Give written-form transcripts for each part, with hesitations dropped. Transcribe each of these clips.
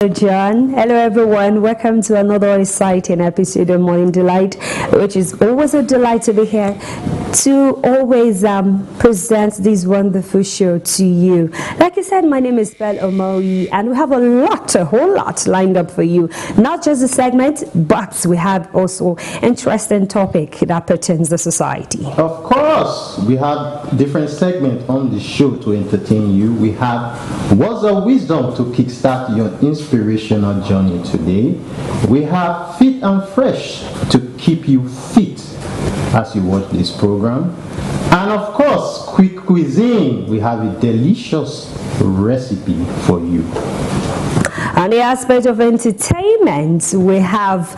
Hello, John. Hello, everyone. Welcome to another exciting episode of Morning Delight, which is always a delight to be here to always present this wonderful show to you. Like I said, my name is Belle Omoyi, and we have a whole lot lined up for you. Not just a segment, but we have also interesting topic that pertains to society. Of course, we have different segments on the show to entertain you. We have words of wisdom to kickstart your inspirational journey today. We have fit and fresh to keep you fit as you watch this program. And of course, quick cuisine. We have a delicious recipe for you. On the aspect of entertainment, we have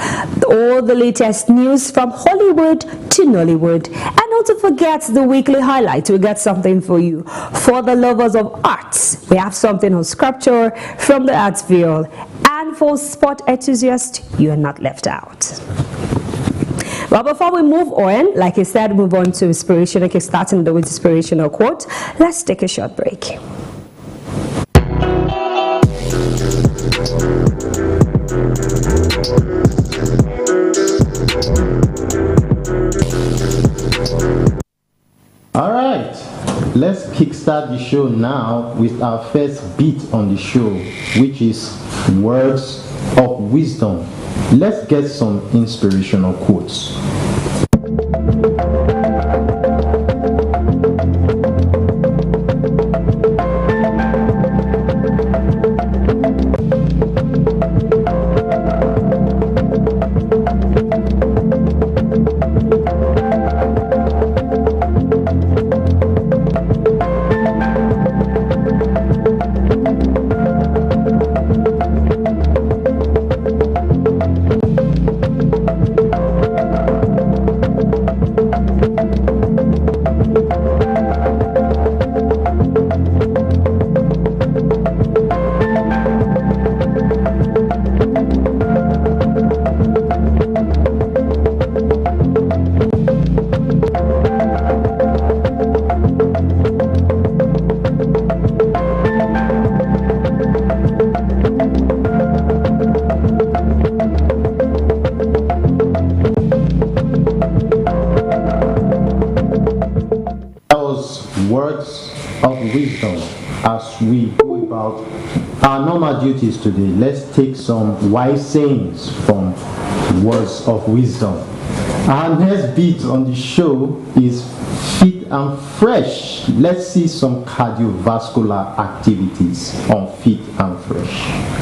all the latest news from Hollywood to Nollywood. And not to forget the weekly highlight. We got something for you. For the lovers of arts, we have something on sculpture from the Artsville. And for sport enthusiasts, you are not left out. Well, before we move on, like I said, move on to inspirational, starting with inspirational quote. Let's take a short break. All right, let's kickstart the show now with our first beat on the show, which is words of wisdom. Let's get some inspirational quotes. Words of wisdom. As we go about our normal duties today, let's take some wise sayings from words of wisdom. Our next beat on the show is fit and fresh. Let's see some cardiovascular activities on fit and fresh.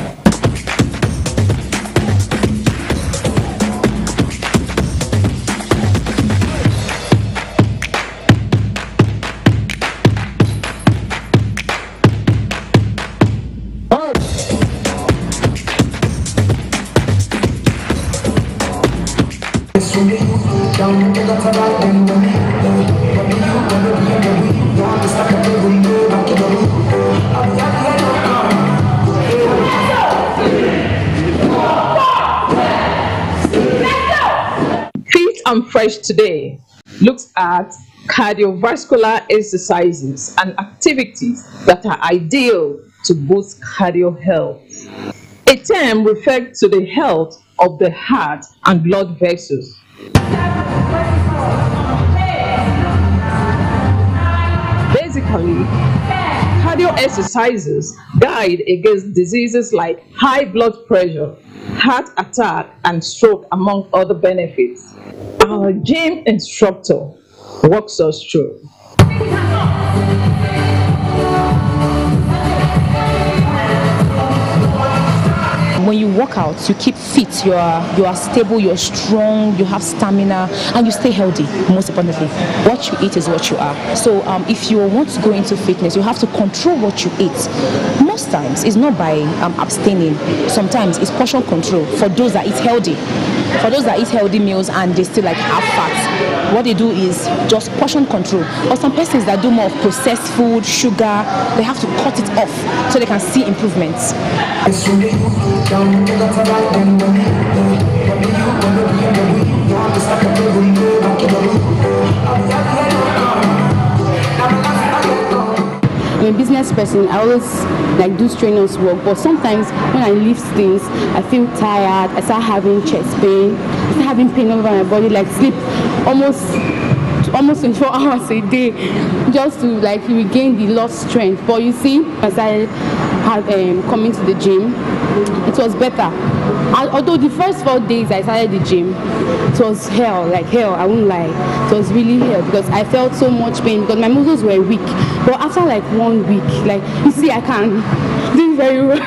Fit and Fresh today looks at cardiovascular exercises and activities that are ideal to boost cardio health. A term refers to the health of the heart and blood vessels. Basically, cardio exercises guide against diseases like high blood pressure, heart attack, and stroke, among other benefits. Our gym instructor walks us through. When you work out, you keep fit, you are stable, you're strong, you have stamina, and you stay healthy. Most importantly, what you eat is what you are. So if you want to go into fitness, you have to control what you eat. Most times it's not by abstaining. Sometimes it's portion control for those that eat healthy. For those that eat healthy meals and they still have fat, what they do is just portion control. Or some persons that do more of processed food, sugar, they have to cut it off so they can see improvements. I'm a business person. I always like do strenuous work, but sometimes when I lift things, I feel tired. I start having chest pain. I start having pain over my body, like sleep almost 24 hours a day just to like regain the lost strength. But you see, as I had coming to the gym, it was better. Although the first 4 days I started the gym, it was hell, like hell, I won't lie. It was really hell because I felt so much pain because my muscles were weak. But after like 1 week, like you see, I can do very well.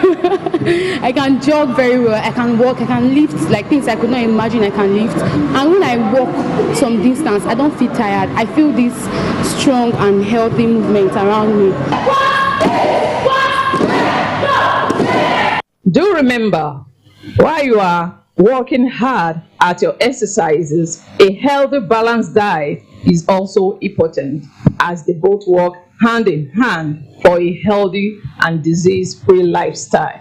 I can jog very well. I can walk. I can lift like things I could not imagine I can lift. And when I walk some distance, I don't feel tired. I feel this strong and healthy movement around me. Do remember, while you are working hard at your exercises, a healthy, balanced diet is also important, as they both work hand in hand for a healthy and disease-free lifestyle.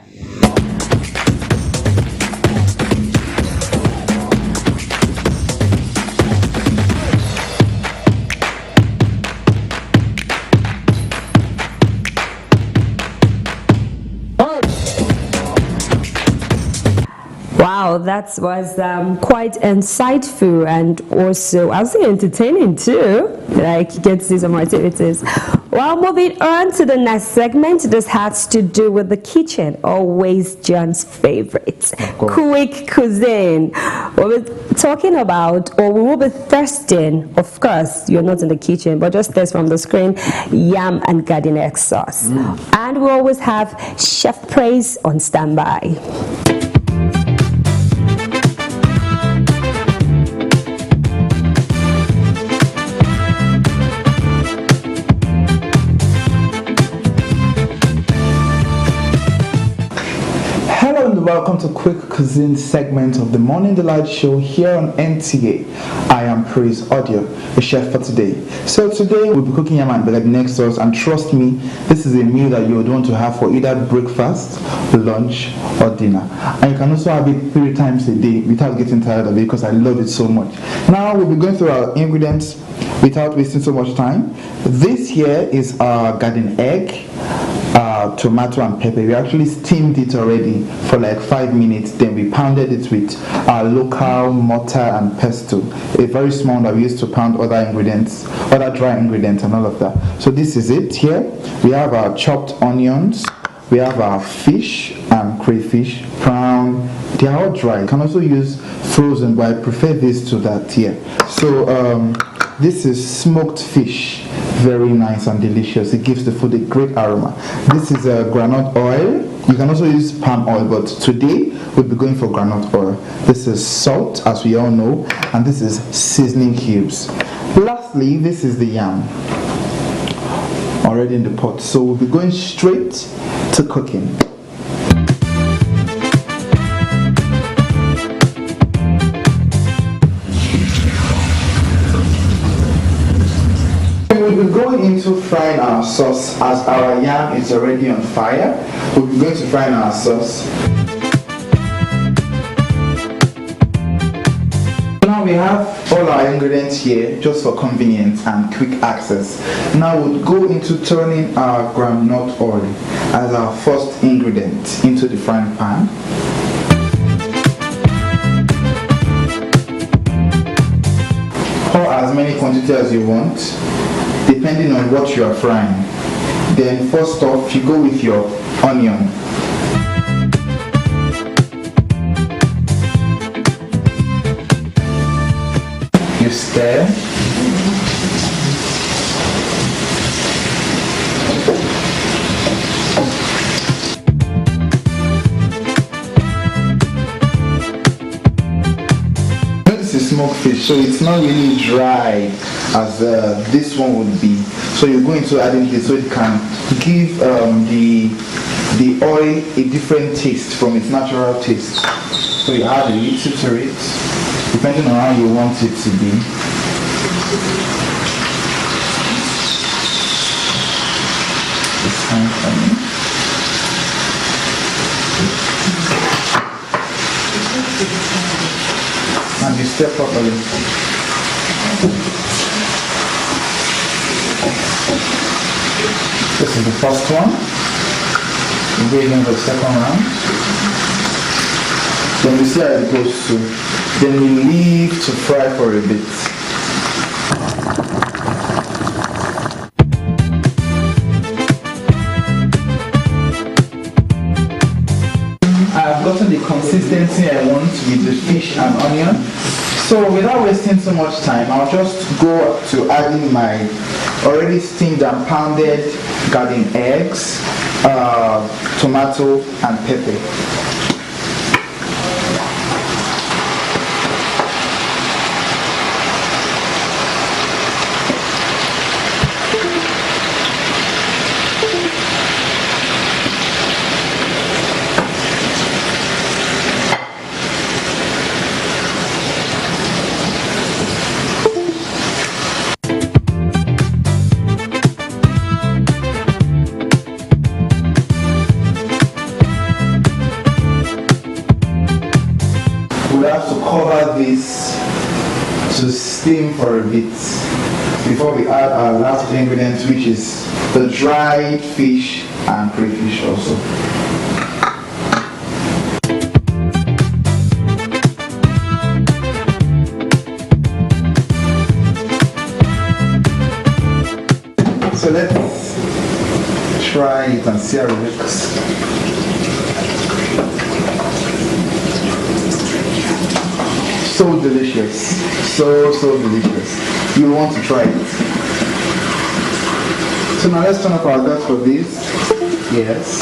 Wow, that was quite insightful and also, I'll say, entertaining too. Like, you get to see some activities. Well, moving on to the next segment, this has to do with the kitchen, always John's favorite, quick cuisine. We'll be talking about, or we will be testing, of course, you're not in the kitchen, but just test from the screen, yam and garden egg sauce. And we always have Chef Praise on standby. Hello and welcome to Quick Cuisine segment of the Morning Delight Show here on NTA. I am Praise Audio, the chef for today. So today we'll be cooking yam and garden egg sauce, and trust me, this is a meal that you would want to have for either breakfast, lunch or dinner. And you can also have it 3 times a day without getting tired of it, because I love it so much. Now we'll be going through our ingredients without wasting so much time. This here is our garden egg, tomato and pepper. We actually steamed it already for like 5 minutes, then we pounded it with our local mortar and pestle, a very small one that we used to pound other ingredients, other dry ingredients and all of that. So this is it here. We have our chopped onions, we have our fish and crayfish, prawn. They are all dry. You can also use frozen, but I prefer this to that here. So this is smoked fish, very nice and delicious. It gives the food a great aroma. This is granite oil. You can also use palm oil, but today we'll be going for granite oil. This is salt, as we all know, and this is seasoning cubes. Lastly, this is the yam, already in the pot. So we'll be going straight to cooking. We'll be going into frying our sauce, as our yam is already on fire. We'll be going to fry our sauce. Now we have all our ingredients here just for convenience and quick access. Now we'll go into turning our groundnut oil as our first ingredient into the frying pan. Pour as many quantity as you want, depending on what you are frying. Then first off, you go with your onion. You stir. This is smoked fish, so it's not really dry as this one would be. So you're going to add in here so it can give the oil a different taste from its natural taste. So you add a little to it, depending on how you want it to be. It's fine for me. And you stir properly. This is the first one. We're going for the second round. Then we see how it goes to. Then we leave to fry for a bit. I've gotten the consistency I want with the fish and onion. So without wasting so much time, I'll just go to adding my already steamed and pounded garden eggs, tomato and pepper. We have to cover this to steam for a bit before we add our last ingredient, which is the dried fish and crayfish also. So let's try it and see how it looks. So delicious, so delicious. You want to try it. So now let's turn up our gas for this. Yes.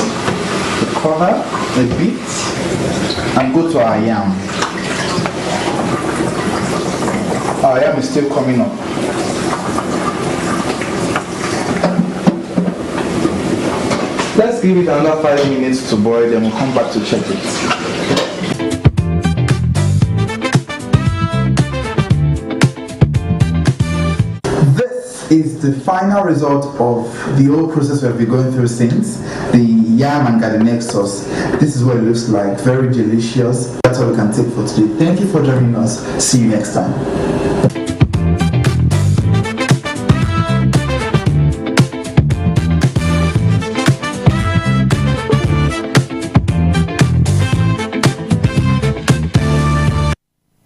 The cover a bit and go to our yam. Our yam is still coming up. Let's give it another 5 minutes to boil, then we'll come back to check it. Is the final result of the whole process we've been going through since, the yam and garden egg sauce. This is what it looks like, very delicious. That's all we can take for today. Thank you for joining us. See you next time.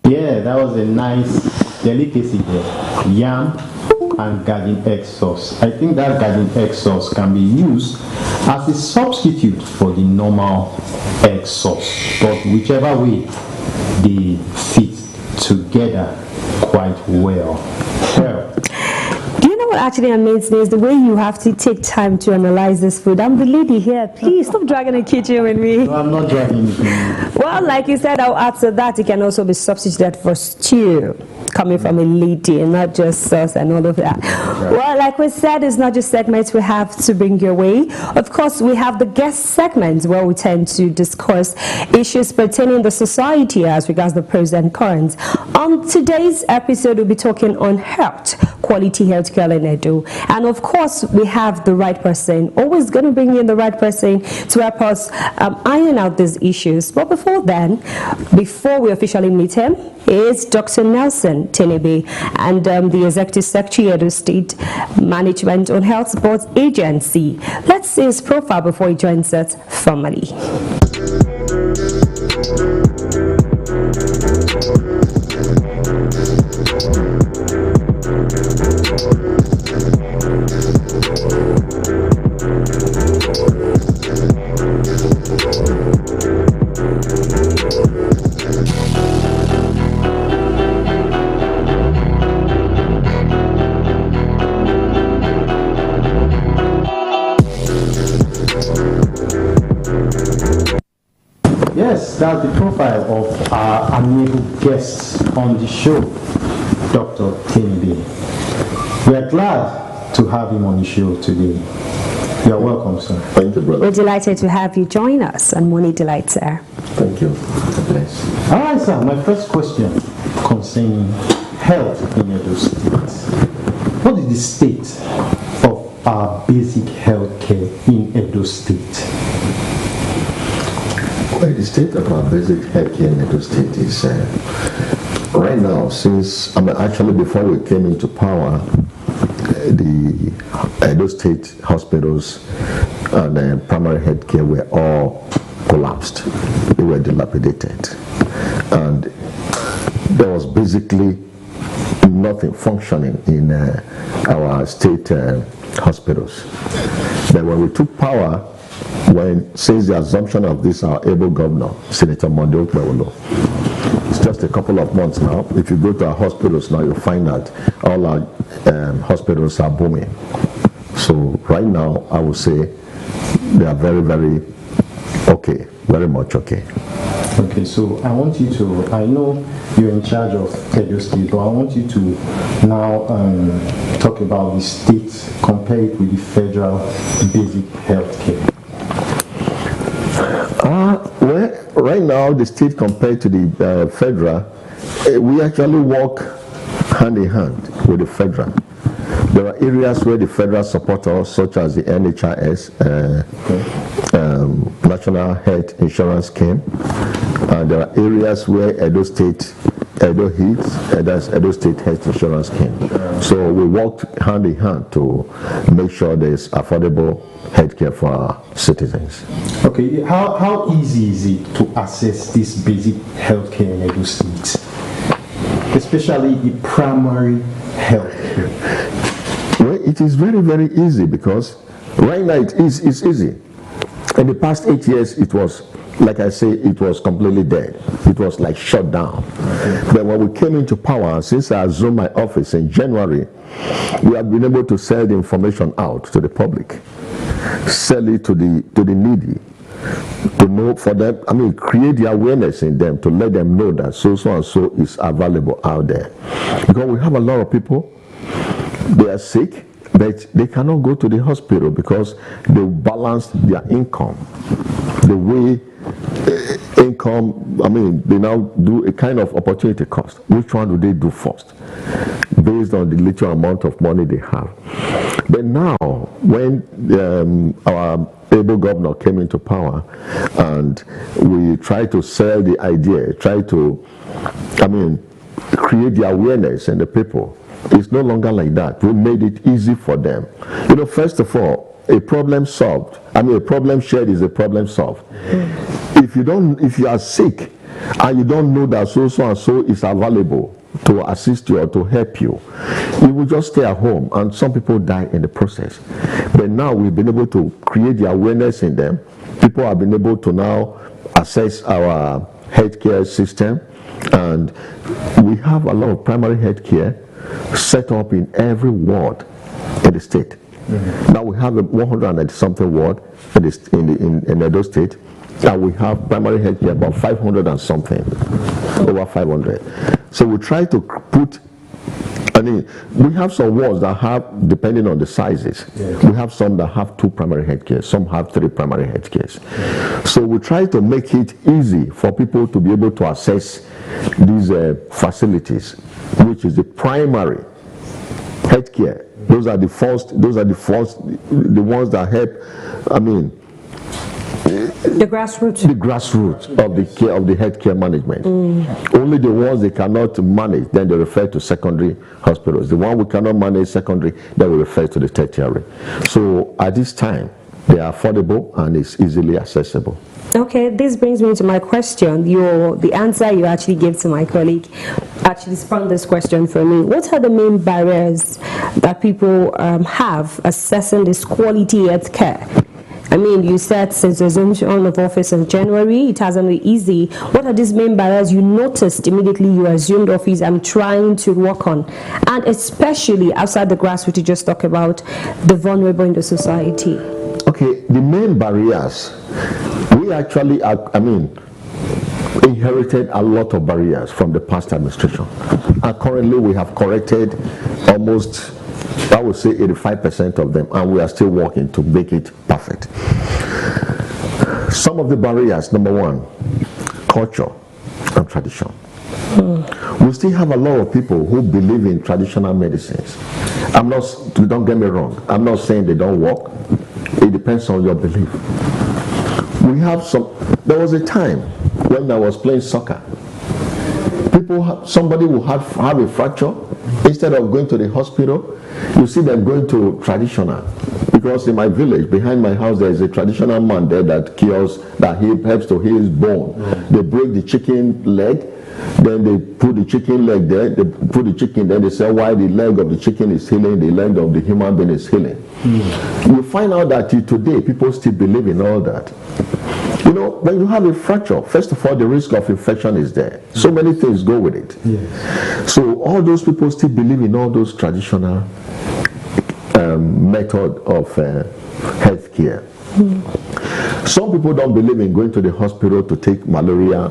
Yeah, that was a nice delicacy there. Yam and garden egg sauce. I think that garden egg sauce can be used as a substitute for the normal egg sauce, but whichever way they fit together quite well. Do you know what actually amazes me is the way you have to take time to analyze this food. I'm the lady here. Please stop dragging the kitchen with me. No, I'm not dragging it. Well, like you said, I'll add to that. It can also be substituted for stew, coming from a lady and not just sauce and all of that. Well, like we said, it's not just segments we have to bring your way. Of course, we have the guest segments where we tend to discuss issues pertaining to society as regards the pros and cons. On today's episode, we'll be talking on health, quality healthcare in Edo. And of course, we have the right person, always going to bring in the right person to help us iron out these issues. But before then, before we officially meet him, is Dr. Nelson Tenebe and the Executive Secretary of the State Management on Health Board Agency. Let's see his profile before he joins us formally. Yes, that's the profile of our amiable guests on the show, Dr. Tenebe. We are glad to have him on the show today. You are welcome, sir. Thank you, brother. We're delighted to have you join us, and Money Delight, sir. Thank you. God bless. All right, sir. My first question concerning health in Edo State. What is the state of our basic health care in Edo State? Well, the state of our basic healthcare in Edo State is right now, since actually before we came into power, the Edo State hospitals and primary health care were all collapsed. They were dilapidated. And there was basically nothing functioning in our state hospitals. Then when we took power, since the assumption of this, our able governor, Senator Monday Okpebholo, it's just a couple of months now. If you go to our hospitals now, you'll find that all our hospitals are booming. So right now, I would say they are very, very okay, very much okay. Okay, so I want you to, I know you're in charge of Edo State, but I want you to now talk about the state, compare it with the federal basic health care. Well, right now, the state compared to the federal, we actually work hand in hand with the federal. There are areas where the federal support us, such as the NHIS, National Health Insurance Scheme. And there are areas where Edo State that's Edo State Health Insurance Scheme. So we worked hand in hand to make sure there's affordable healthcare for our citizens. Okay, how easy is it to access this basic healthcare in Edo State, especially the primary healthcare? Well, it is very, very easy because right now it's easy. In the past 8 years, it was, like I say, it was completely dead. It was like shut down. But when we came into power, since I assumed my office in January, we have been able to sell the information out to the public, sell it to the needy, to know for them, create the awareness in them, to let them know that so and so is available out there. Because we have a lot of people, they are sick, but they cannot go to the hospital because they balance their income. The way income, they now do a kind of opportunity cost. Which one do they do first? Based on the little amount of money they have. But now, when our able governor came into power and we try to sell the idea, try to, create the awareness in the people, it's no longer like that. We made it easy for them. First of all, a problem solved. A problem shared is a problem solved. If you are sick and you don't know that so and so is available to assist you or to help you, you will just stay at home, and some people die in the process. But now we've been able to create the awareness in them. People have been able to now access our healthcare system, and we have a lot of primary healthcare set up in every ward in the state. Now we have a 100-something ward in Edo State, and we have primary health care about 500 and something, over 500. So we try to put, we have some wards that have, depending on the sizes, we have some that have 2 primary health care, some have 3 primary health cares. So we try to make it easy for people to be able to access these facilities, which is the primary health care. Those are the ones that help, the grassroots. The grassroots of the care of the healthcare management. Only the ones they cannot manage, then they refer to secondary hospitals. The one we cannot manage secondary, then we refer to the tertiary. So at this time, they are affordable and it's easily accessible. Okay, this brings me to my question. The answer you actually gave to my colleague actually spawned this question for me. What are the main barriers that people have assessing this quality health care? You said since the assumption of office in January, it hasn't been easy. What are these main barriers you noticed immediately you assumed office and trying to work on? And especially outside the grassroots, you just talk about the vulnerable in the society. Okay, the main barriers, we actually, inherited a lot of barriers from the past administration. And currently we have corrected almost, I would say 85% of them, and we are still working to make it perfect. Some of the barriers, number one, culture and tradition. We still have a lot of people who believe in traditional medicines. Don't get me wrong, I'm not saying they don't work. It depends on your belief. There was a time when I was playing soccer, Somebody will have a fracture, instead of going to the hospital, you see them going to traditional. Because in my village, behind my house, there is a traditional man there that helps to heal his bone. They break the chicken leg, then they put the chicken leg there, then they say why the leg of the chicken is healing, the leg of the human being is healing. You find out that today, people still believe in all that. You know, when you have a fracture, first of all, the risk of infection is there. So many things go with it. Yes. So all those people still believe in all those traditional method of health care. Some people don't believe in going to the hospital to take malaria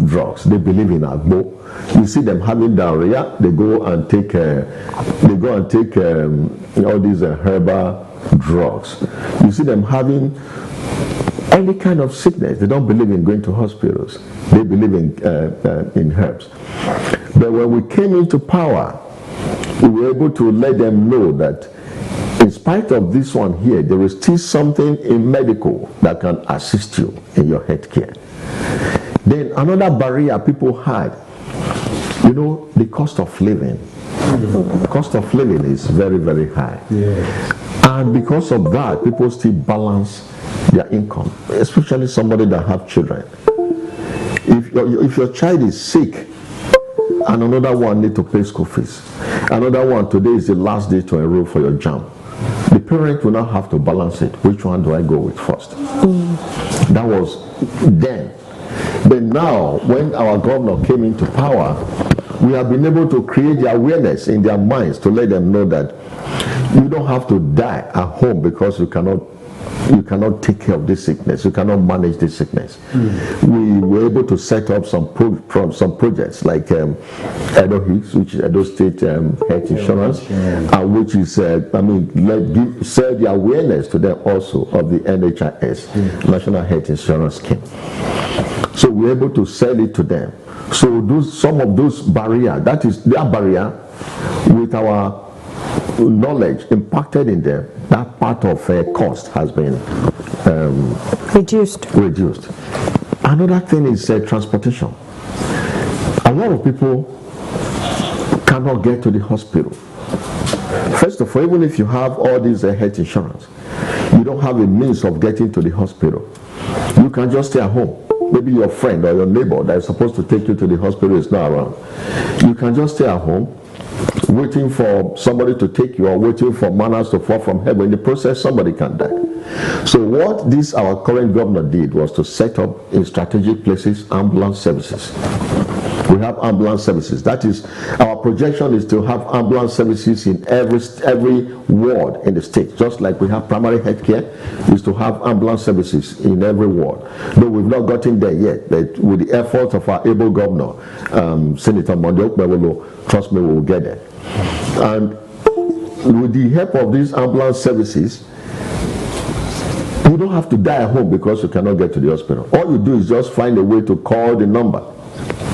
drugs. They believe in agbo. You see them having diarrhea, they go and take all these herbal drugs. You see them having any kind of sickness. They don't believe in going to hospitals. They believe in herbs. But when we came into power, we were able to let them know that in spite of this one here, there is still something in medical that can assist you in your health care. Then another barrier people had, you know, the cost of living. The cost of living is very, very high. And because of that, people still balance their income, especially somebody that have children. If your child is sick and another one need to pay school fees, another one, today is the last day to enroll for your JAMB, the parent will now have to balance it. Which one do I go with first? That was then. But now, when our governor came into power, we have been able to create the awareness in their minds to let them know that you don't have to die at home because you cannot take care of this sickness. You cannot manage this sickness. We were able to set up some projects like Edo HICS, which is Edo State Health Insurance, which is sell the awareness to them also of the NHIS, National Health Insurance Scheme. So we're able to sell it to them. So some of those barriers, that is their barrier, with our knowledge impacted in them, that part of cost has been reduced. Another thing is transportation. A lot of people cannot get to the hospital. First of all, even if you have all these health insurance, you don't have a means of getting to the hospital. You can just stay at home. Maybe your friend or your neighbor that is supposed to take you to the hospital is not around. You can just stay at home, waiting for somebody to take you, or waiting for manners to fall from heaven. In the process, somebody can die. So what our current governor did was to set up in strategic places ambulance services. We have ambulance services. That is, our projection is to have ambulance services in every ward in the state. Just like we have primary health care, is to have ambulance services in every ward. Though we've not gotten there yet, but with the efforts of our able governor, Senator Monday Okpebholo, trust me, we will get there. And with the help of these ambulance services, you don't have to die at home because you cannot get to the hospital. All you do is just find a way to call the number.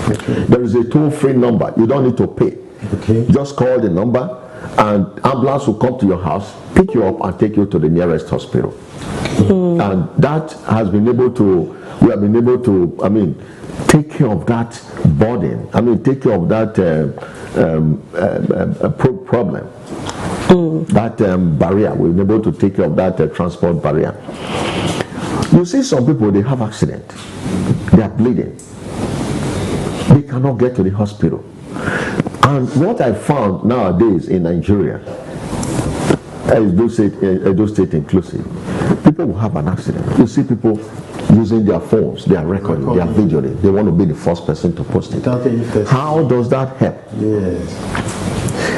There is a toll-free number. You don't need to pay. Just call the number and ambulance will come to your house, pick you up and take you to the nearest hospital. And that has been able to, we have been able to, take care of that burden. Take care of that problem. That barrier. We've been able to take care of that transport barrier. You see some people, they have accident. They are bleeding. They cannot get to the hospital. And what I found nowadays in Nigeria, Edo State inclusive, people will have an accident. You see people using their phones, they are recording, they are videoing. They want to be the first person to post it. How does that help? Yes.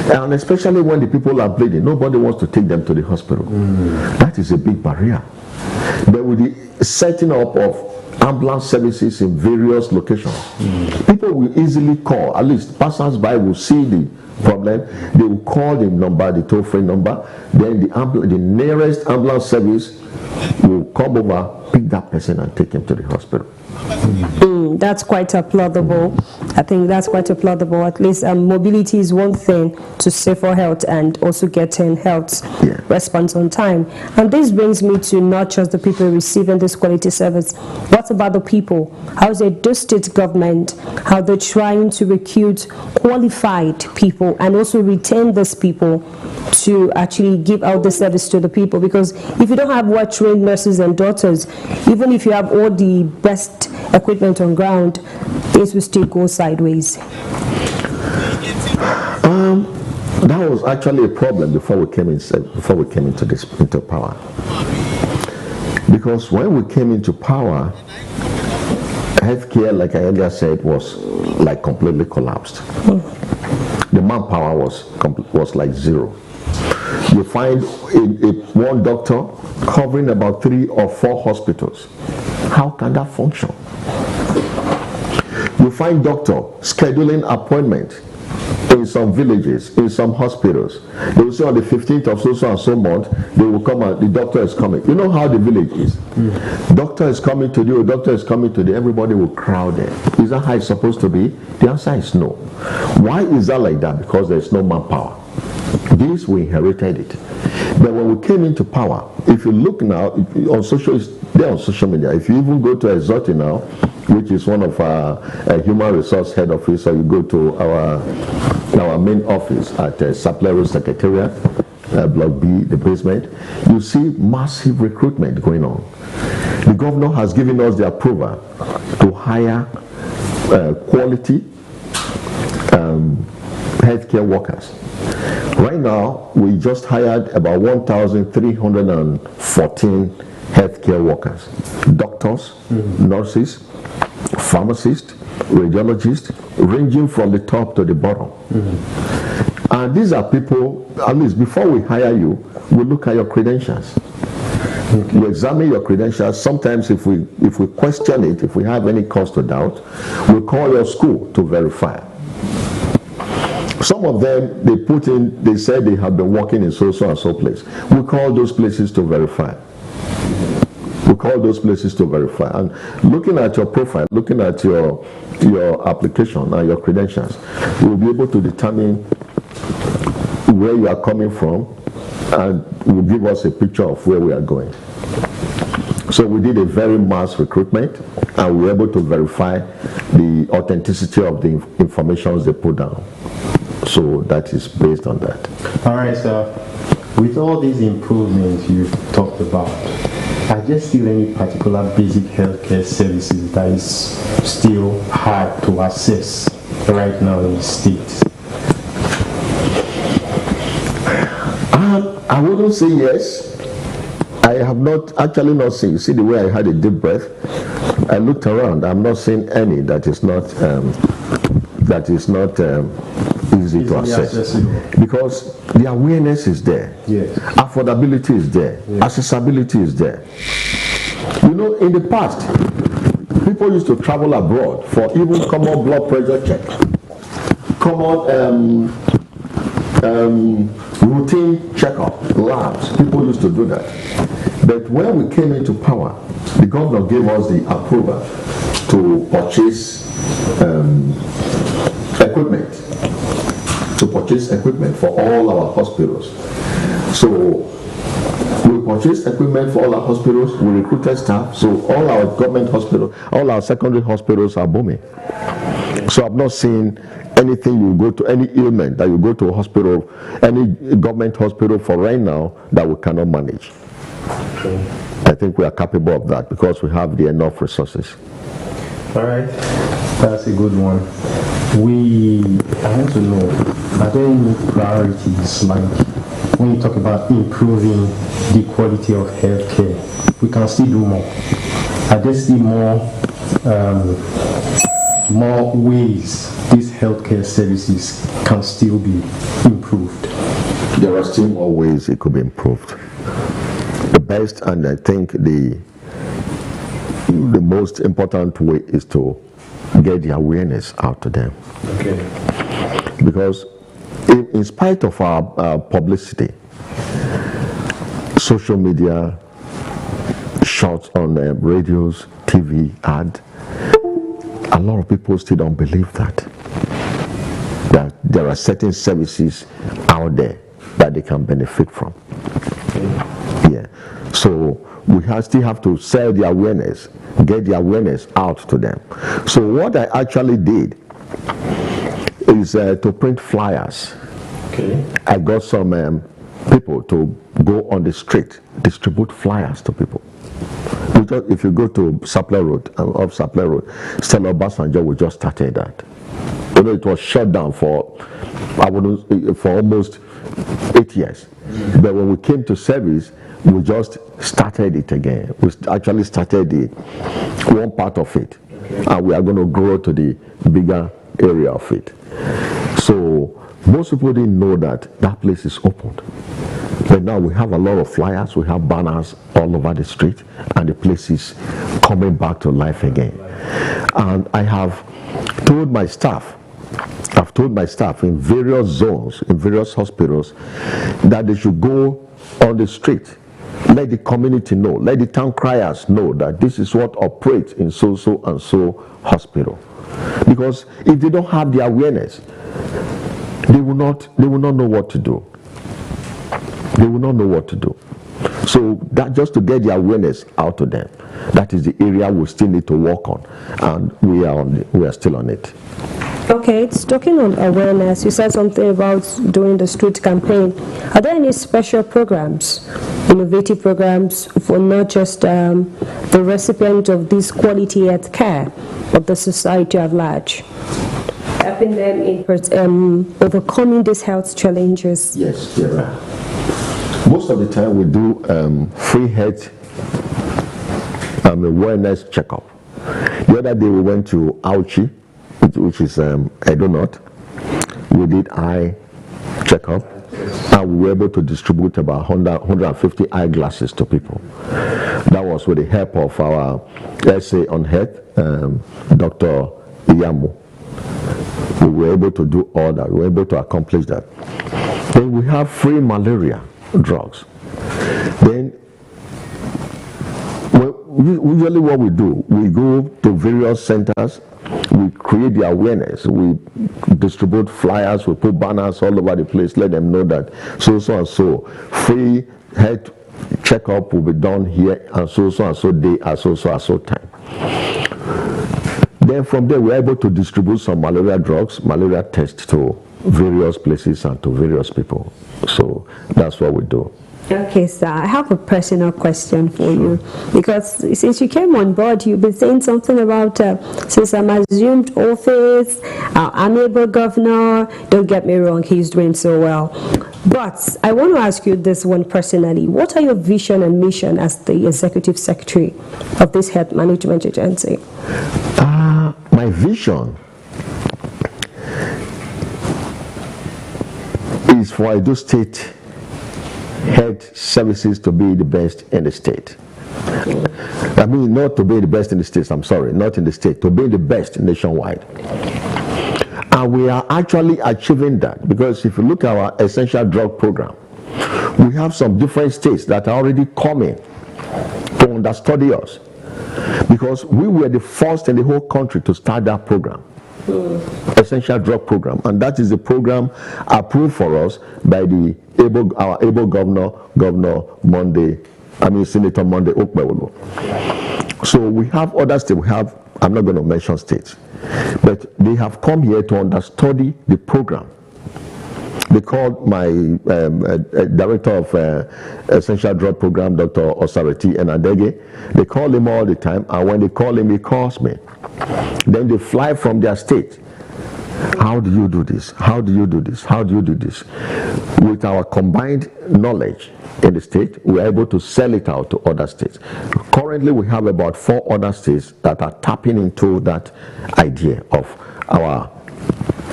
And especially when the people are bleeding, nobody wants to take them to the hospital. That is a big barrier. But with the setting up of ambulance services in various locations, people will easily call. At least passers-by will see the problem. They will call the number, the toll-free number. Then the nearest ambulance service will come over, pick that person and take him to the hospital. that's quite applaudable. I think that's quite applaudable. At least mobility is one thing to safer health and also getting health response on time. And this brings me to not just the people receiving this quality service. What about the people? How is the Edo State government, how they're trying to recruit qualified people and also retain these people to actually give out the service to the people? Because if you don't have well-trained nurses and doctors, even if you have all the best equipment on ground, things will still go sideways. That was actually a problem before we came into power. Because when we came into power, healthcare, like I earlier said, was like completely collapsed. The manpower was like zero. You find one doctor covering about 3 or 4 hospitals. How can that function? You find doctor scheduling appointment in some villages, in some hospitals. They will say on the 15th of so and so month, they will come and the doctor is coming. You know how the village is. Doctor is coming to you, doctor is coming to you, everybody will crowd there. Is that how it's supposed to be? The answer is no. Why is that like that? Because there's no manpower. This, we inherited it. But when we came into power, if you look now, on social media, if you even go to Exoti now, which is one of our human resource head office, or you go to our main office at Saplero Secretariat, Block B, the basement, you see massive recruitment going on. The governor has given us the approval to hire quality healthcare workers. Right now, we just hired about 1,314 healthcare workers, doctors, nurses, pharmacists, radiologists, ranging from the top to the bottom. And these are people, at least before we hire you, we look at your credentials. We examine your credentials. Sometimes if we question it, if we have any cause to doubt, we call your school to verify. Some of them, they said they have been working in so and so place. We call those places to verify. And looking at your profile, looking at your application and your credentials, we'll be able to determine where you are coming from, and will give us a picture of where we are going. So we did a very mass recruitment, and we were able to verify the authenticity of the information they put down. So that is based on that. All right, sir. With all these improvements you've talked about, are there still any particular basic healthcare services that is still hard to access right now in the States? I wouldn't say yes. I have not seen. You see the way I had a deep breath? I looked around. I'm not seeing any that is not easy to access. Accessible. Because the awareness is there. Yes. Affordability is there. Yes. Accessibility is there. You know, in the past, people used to travel abroad for even common blood pressure check, common routine checkup, labs. People used to do that. But when we came into power, the governor gave us the approval to purchase equipment for all our hospitals. So we purchased equipment for all our hospitals, we recruited staff, so all our government hospitals, all our secondary hospitals are booming. So I've not seen anything you go to, any ailment that you go to a hospital, any government hospital for right now that we cannot manage. Okay. I think we are capable of that because we have the enough resources. All right, that's a good one. I want to know, are there any priorities, like when you talk about improving the quality of healthcare, we can still do more? Are there still more ways these healthcare services can still be improved? There are still more ways it could be improved. The best, and I think the most important way, is to get the awareness out to them. Okay. Because in spite of our publicity, social media, shots on radios, TV, ad, a lot of people still don't believe that there are certain services out there that they can benefit from. Yeah. So we still have to sell the awareness, get the awareness out to them. So what I actually did is to print flyers. Okay. I got some people to go on the street, distribute flyers to people. If you go to Sapler Road, off Sapler Road, Stella Obasanjo, we just started that. You know, it was shut down for almost 8 years. But when we came to service, we just started it again. We actually started one part of it, and we are going to grow to the bigger area of it. So most people didn't know that place is opened. But now we have a lot of flyers, we have banners all over the street, and the place is coming back to life again. And I have told my staff in various zones, in various hospitals, that they should go on the street, let the community know, let the town criers know that this is what operates in so and so hospital. Because if they don't have the awareness, they will not know what to do. They will not know what to do. So that just to get the awareness out to them, that is the area we still need to work on, and we are still on it. Okay, it's talking on awareness. You said something about doing the street campaign. Are there any special programs, innovative programs for not just the recipient of this quality health care, but the society at large, helping them in overcoming these health challenges? Yes, you're right. Most of the time we do free health awareness checkup. The other day we went to Auchi, which is Edo North. We did eye checkup, and we were able to distribute about 150 eyeglasses to people. That was with the help of our essay on health, Dr. Iyamu. We were able to do all that. We were able to accomplish that. Then we have free malaria drugs. Then usually what we do, we go to various centers, we create the awareness, we distribute flyers, we put banners all over the place, let them know that so and so free health checkup will be done here and so and so day and so time. Then from there we're able to distribute some malaria drugs, malaria tests to various places and to various people. So that's what we do. Okay, sir, I have a personal question for you, because since you came on board, you've been saying something about since I'm assumed office, our amiable governor, don't get me wrong, he's doing so well. But I want to ask you this one personally. What are your vision and mission as the executive secretary of this health management agency? My vision is for Edo State health services to be the best in the state. I mean, not to be the best in the states, I'm sorry, not in the state, to be the best nationwide. And we are actually achieving that, because if you look at our essential drug program, we have some different states that are already coming to understudy us, because we were the first in the whole country to start that program. Essential drug program, and that is the program approved for us by our able Senator Monday Okpewolo. So we have other states. I'm not going to mention states, but they have come here to understudy the program. They called my director of essential drug program, Dr. Osareti Enadege. They call him all the time, and when they call him, he calls me. Then they fly from their state. How do you do this? How do you do this? How do you do this? With our combined knowledge in the state, we are able to sell it out to other states. Currently, we have about 4 other states that are tapping into that idea of our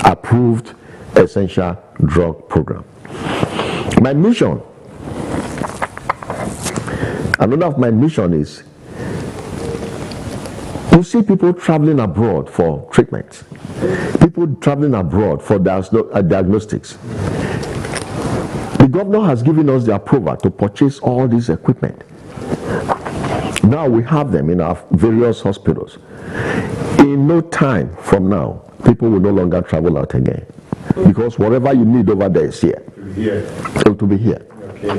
approved essential drug program. My mission, another of my mission is, you see people traveling abroad for treatment, people traveling abroad for diagnostics. The governor has given us the approval to purchase all this equipment. Now we have them in our various hospitals. In no time from now, people will no longer travel out again. Because whatever you need over there is here. It will be here. Okay.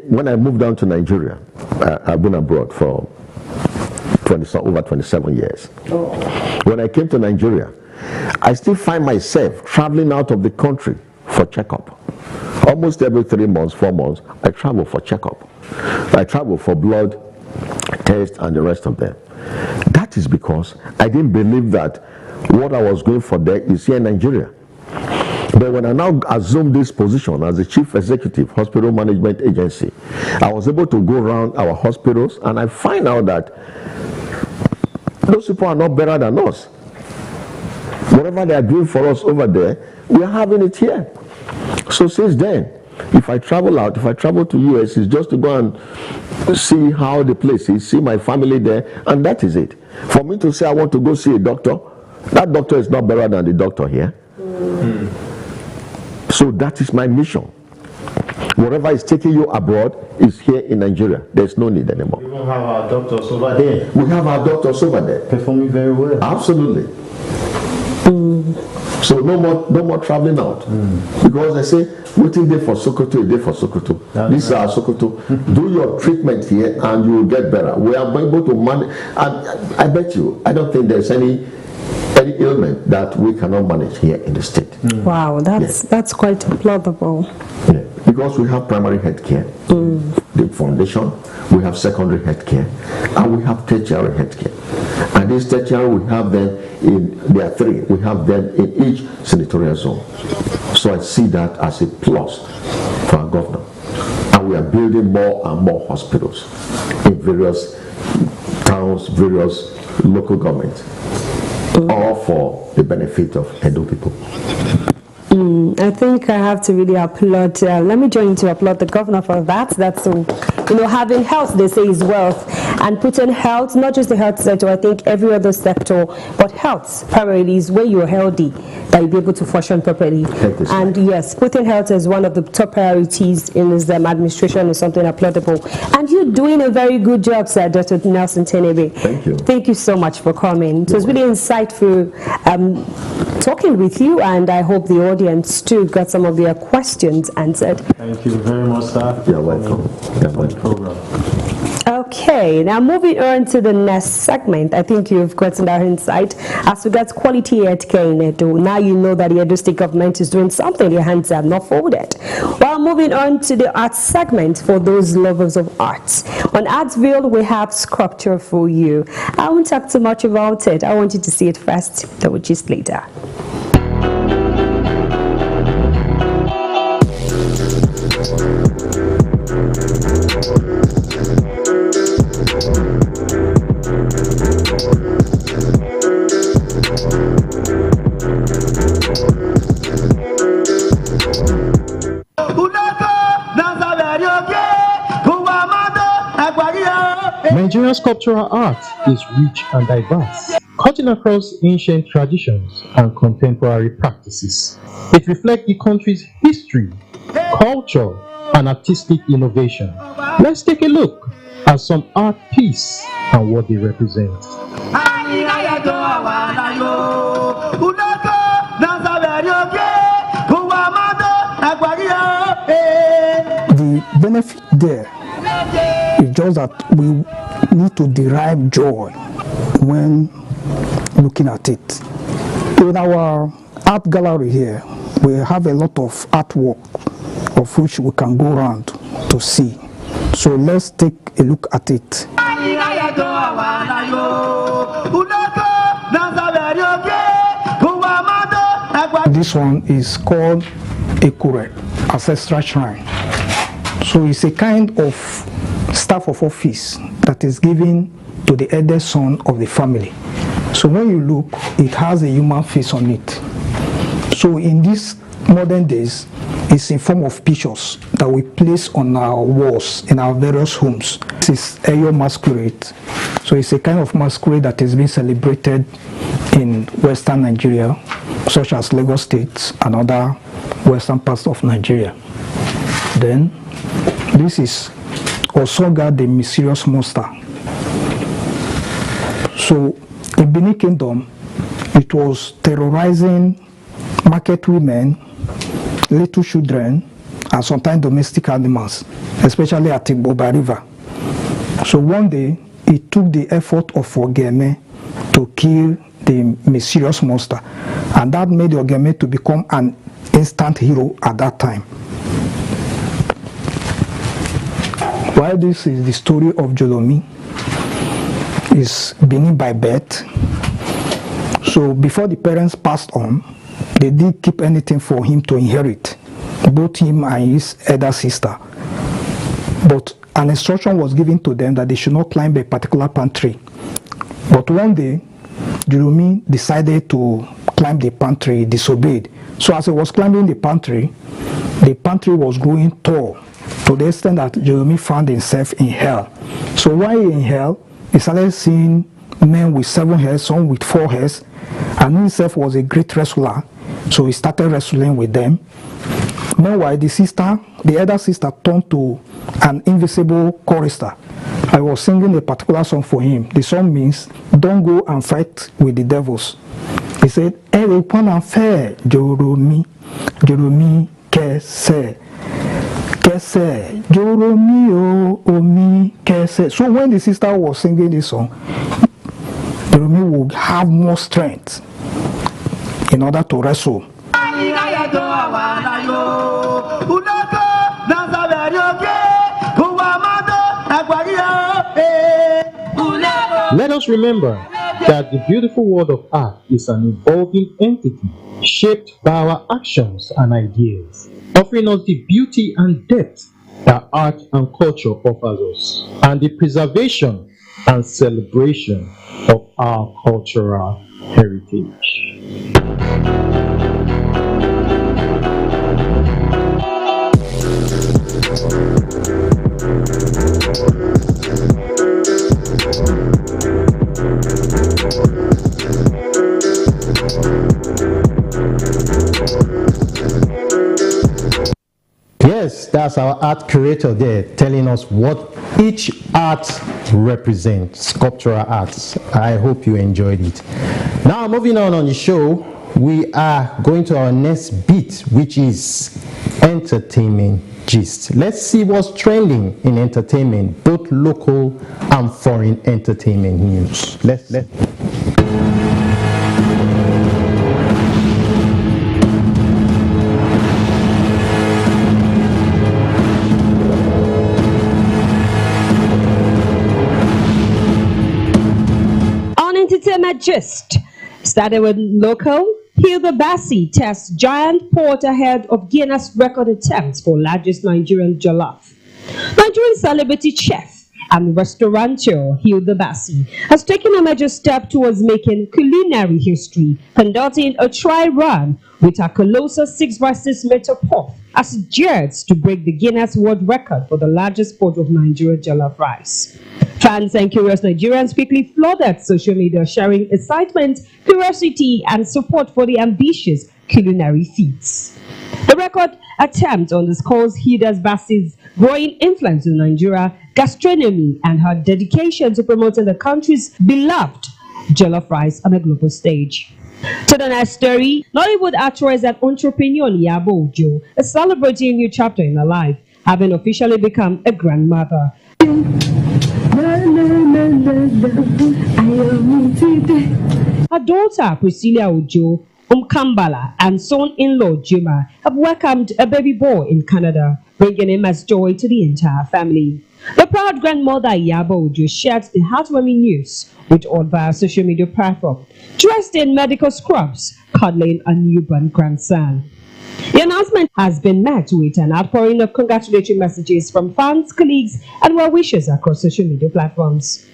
When I moved down to Nigeria, I've been abroad for over 27 years. When I came to Nigeria, I still find myself traveling out of the country for checkup. Almost every 3 months, 4 months, I travel for checkup. I travel for blood tests and the rest of them. That is because I didn't believe that what I was going for there is here in Nigeria. But when I now assumed this position as the Chief Executive Hospital Management Agency, I was able to go around our hospitals and I find out that those people are not better than us. Whatever they are doing for us over there, we are having it here. So since then, if I travel out, if I travel to US, it's just to go and see how the place is, see my family there, and that is it. For me to say I want to go see a doctor, that doctor is not better than the doctor here. So that is my mission. Whatever is taking you abroad is here in Nigeria. There's no need anymore. We don't have our doctors over there. We have our doctors over there. Performing very well. Absolutely. So no more traveling out. Because I say, waiting there for Sokoto, a day for Sokoto. This is our Sokoto. Do your treatment here and you will get better. We are able to manage. I bet you, I don't think there's any ailment that we cannot manage here in the state. Wow, that's quite plausible. Yeah. Because we have primary health care, the foundation, we have secondary health care, and we have tertiary health care. And this tertiary, we have them there are 3, we have them in each senatorial zone. So I see that as a plus for our governor. And we are building more and more hospitals in various towns, various local governments, all for the benefit of Edo people. I think I have to really applaud. Let me join to applaud the governor for that. That's having health, they say, is wealth, and putting health, not just the health sector, I think every other sector, but health primarily is where you're healthy, that you'll be able to function properly. And yes, putting health as one of the top priorities in his administration is something applaudable. And you're doing a very good job, sir, Dr. Nelson Tenebe. Thank you. Thank you so much for coming. It was really insightful talking with you, and I hope the audience too got some of their questions answered. Thank you very much, sir. You're welcome. You're welcome. Program. Okay, now moving on to the next segment. I think you've gotten our insight as regards quality healthcare in Edo. Now you know that the Edo State government is doing something, your hands are not folded. While moving on to the arts segment for those lovers of arts. On Artsville, we have sculpture for you. I won't talk too much about it. I want you to see it first, then we'll gist later. Nigerian sculptural art is rich and diverse, cutting across ancient traditions and contemporary practices. It reflects the country's history, culture, and artistic innovation. Let's take a look at some art pieces and what they represent. The benefit there is just that we need to derive joy when looking at it. In our art gallery here, we have a lot of artwork of which we can go around to see. So let's take a look at it. This one is called Ekure, Ancestral Shrine. So it's a kind of staff of office that is given to the eldest son of the family. So when you look, it has a human face on it. So in these modern days, it's in form of pictures that we place on our walls in our various homes. This is Eyo masquerade. So it's a kind of masquerade that is being celebrated in Western Nigeria, such as Lagos State and other western parts of Nigeria. Then this is Osoga, the mysterious monster. So In Benin Kingdom, it was terrorizing market women, little children, and sometimes domestic animals, especially at Igboba River. So one day, it took the effort of Ogeme to kill the mysterious monster, and that made Ogeme to become an instant hero at that time. While this is the story of Jolomi, is Benin by birth. So before the parents passed on, they didn't keep anything for him to inherit, both him and his elder sister. But an instruction was given to them that they should not climb a particular palm tree. But one day, Jolomi decided to climb the palm tree, disobeyed. So as he was climbing the palm tree was growing tall to the extent that Jolomi found himself in hell. So while in hell, he started seeing men with 7 heads, some with 4 heads, and he himself was a great wrestler. So he started wrestling with them. Meanwhile, the elder sister turned to an invisible chorister. I was singing a particular song for him. The song means, don't go and fight with the devils. He said, Everyone fair, Jolomi, Jolomi, Kese, Kese, Jolomi, Omi, Kese. So when the sister was singing this song, Jolomi would have more strength in order to wrestle. Let us remember that the beautiful world of art is an evolving entity shaped by our actions and ideas, offering us the beauty and depth that art and culture offers us, and the preservation and celebration of our cultural heritage. Yes, that's our art curator there telling us what each art represents, sculptural arts. I hope you enjoyed it. Now, moving on the show, we are going to our next bit, which is entertainment gist. Let's see what's trending in entertainment, both local and foreign entertainment news. Let's Entertainment gist. Started with local. Hilda Bassi tests giant pot ahead of Guinness record attempts for largest Nigerian jollof. Nigerian celebrity chef and restaurateur Hilda Bassi has taken a major step towards making culinary history, conducting a trial run with her colossal 6x6 meter pot as it dares to break the Guinness World Record for the largest pot of Nigerian jollof rice. Fans and curious Nigerians quickly flooded social media, sharing excitement, curiosity, and support for the ambitious culinary feats. The record attempt underscores Hilda Bassi's growing influence in Nigeria gastronomy and her dedication to promoting the country's beloved jollof rice on a global stage. To the next story, Nollywood actress and entrepreneur Iyabo Ojo is celebrating a new chapter in her life, having officially become a grandmother. Her daughter Priscilla Ojo, Kambala, and son-in-law Juma have welcomed a baby boy in Canada, bringing him as joy to the entire family. The proud grandmother Iyabo Ojo shared the heartwarming news with all via social media platform, dressed in medical scrubs, cuddling a newborn grandson. The announcement has been met with an outpouring of congratulatory messages from fans, colleagues, and well-wishers across social media platforms.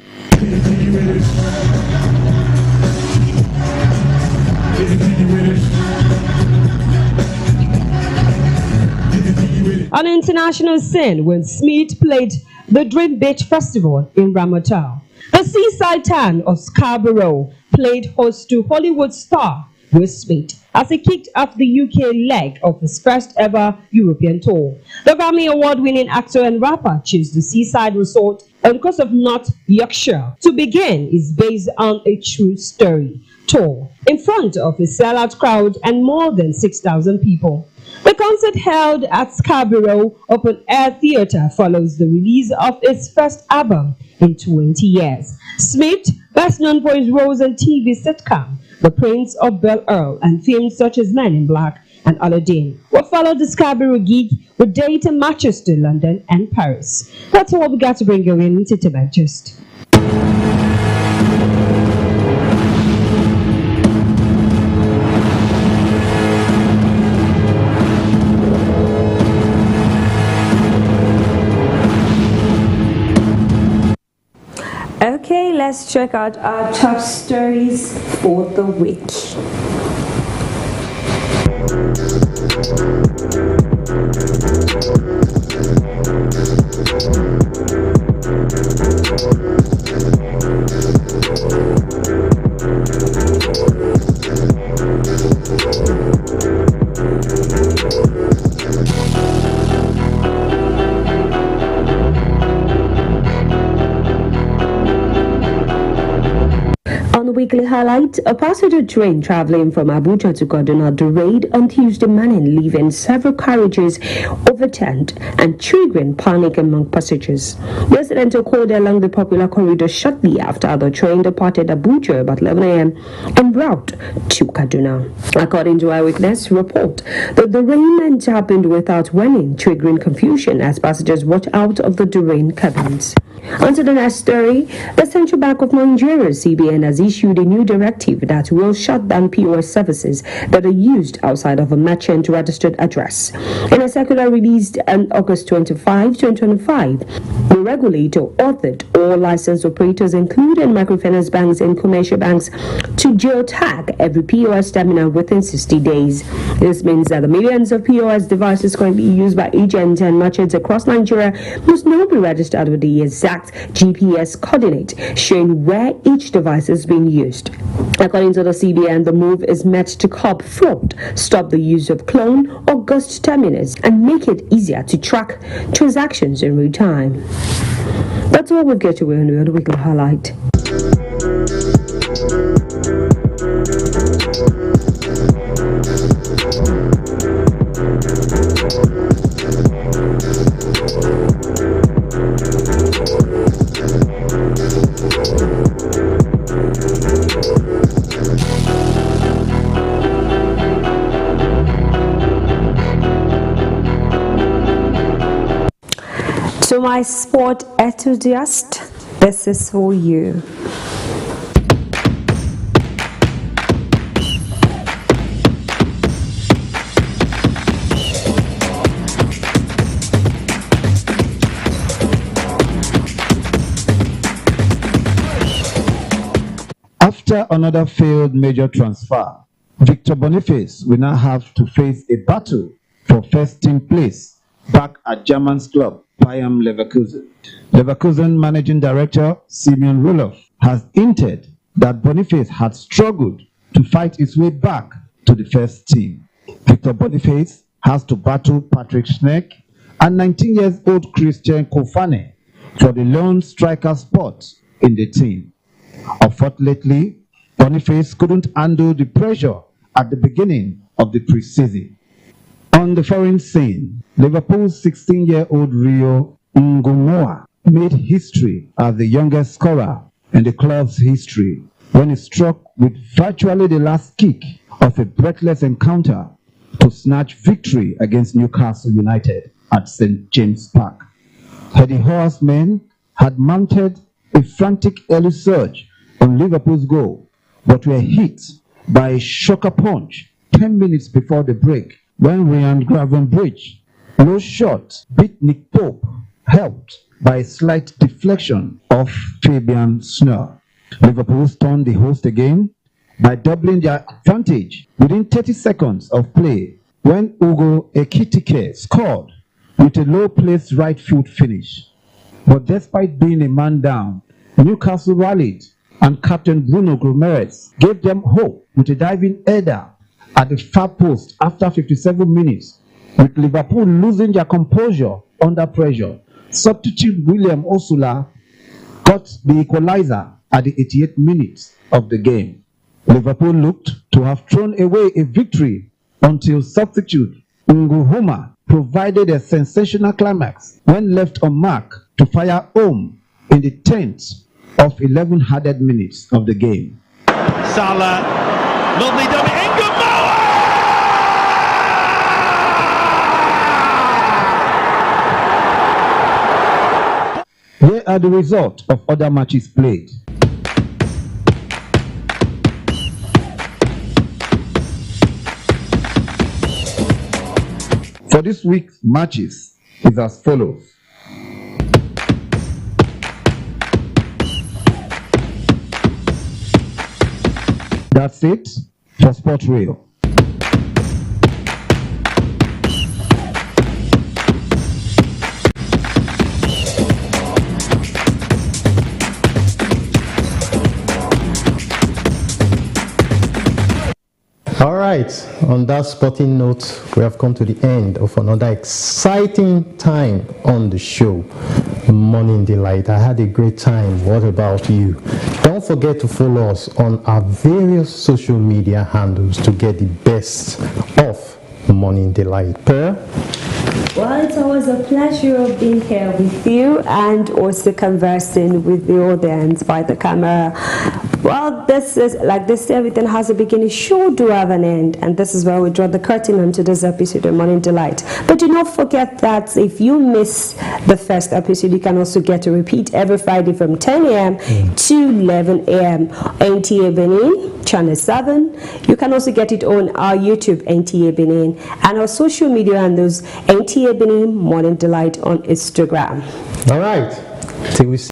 On an international scene, Will Smith played the Dream Beach Festival in Ramotal. The seaside town of Scarborough played host to Hollywood star Will Smith as he kicked off the UK leg of his first ever European tour. The Grammy Award-winning actor and rapper chose the seaside resort on the coast of North Yorkshire. To Begin is based on a true story, told in front of a sellout crowd and more than 6,000 people. The concert, held at Scarborough Open Air Theatre, follows the release of its first album in 20 years. Smith, best known for his roles in TV sitcom The Prince of Bel-Earl and films such as Men in Black and Aladdin, will follow the Scarborough gig with date in Manchester, London, and Paris. That's all we got to bring you in to Digest. Okay, let's check out our top stories for the week. On the weekly highlight, a passenger train traveling from Abuja to Kaduna derailed on Tuesday morning, leaving several carriages overturned and triggering panic among passengers. Residents called along the popular corridor shortly after the train departed Abuja about 11 a.m. en route to Kaduna. According to eyewitness report, the derailment happened without warning, triggering confusion as passengers watched out of the derailed cabins. On to the next story, the Central Bank of Nigeria, CBN, has issued a new directive that will shut down POS services that are used outside of a merchant registered address. In a circular released on August 25, 2025, the regulator ordered all licensed operators, including microfinance banks and commercial banks, to geotag every POS terminal within 60 days. This means that the millions of POS devices currently used by agents and merchants across Nigeria must now be registered with the exact GPS coordinate showing where each device is being used. According to the CBN, the move is meant to curb fraud, stop the use of clone or ghost terminals, and make it easier to track transactions in real time. That's all we've got to on the weekly highlight. To my sport enthusiast, this is for you. After another failed major transfer, Victor Boniface will now have to face a battle for first team place back at German's club Bayern Leverkusen. Leverkusen managing director Simeon Roloff has hinted that Boniface had struggled to fight his way back to the first team. Victor Boniface has to battle Patrick Schneck and 19-year-old Christian Kofane for the lone striker spot in the team. Unfortunately, Boniface couldn't handle the pressure at the beginning of the preseason. On the foreign scene, Liverpool's 16-year-old Rio Ngumoa made history as the youngest scorer in the club's history when he struck with virtually the last kick of a breathless encounter to snatch victory against Newcastle United at St. James Park. Eddie Howe's men had mounted a frantic early surge on Liverpool's goal, but were hit by a shocker punch 10 minutes before the break when Ryan Gravenbridge, low shot, beat Nick Pope, helped by a slight deflection of Fabian Schär. Liverpool turned the host again by doubling their advantage within 30 seconds of play when Ugo Ekitike scored with a low-placed right-foot finish. But despite being a man down, Newcastle rallied and captain Bruno Guimaraes gave them hope with a diving header at the far post after 57 minutes, with Liverpool losing their composure under pressure. Substitute William Osula got the equalizer at the 88th minute of the game. Liverpool looked to have thrown away a victory until substitute Nguhuma provided a sensational climax when left on mark to fire home in the 10th of 11 added minutes of the game. Salah, lovely dummy, Nguhuma! Here are the results of other matches played. For this week's matches is as follows. That's it for Sport Rail. All right, on that sporting note, we have come to the end of another exciting time on the show, Morning Delight. I had a great time. What about you? Don't forget to follow us on our various social media handles to get the best of Morning Delight. Per? Well, it's always a pleasure being here with you and also conversing with the audience by the camera. Well, this is, like this, everything has a beginning, sure do have an end, and this is where we draw the curtain onto this episode of Morning Delight. But do not forget that if you miss the first episode, you can also get a repeat every Friday from 10 a.m. to 11 a.m. NTA Benin, Channel 7. You can also get it on our YouTube, NTA Benin, and our social media handles, NTA Benin Morning Delight on Instagram. All right, till we see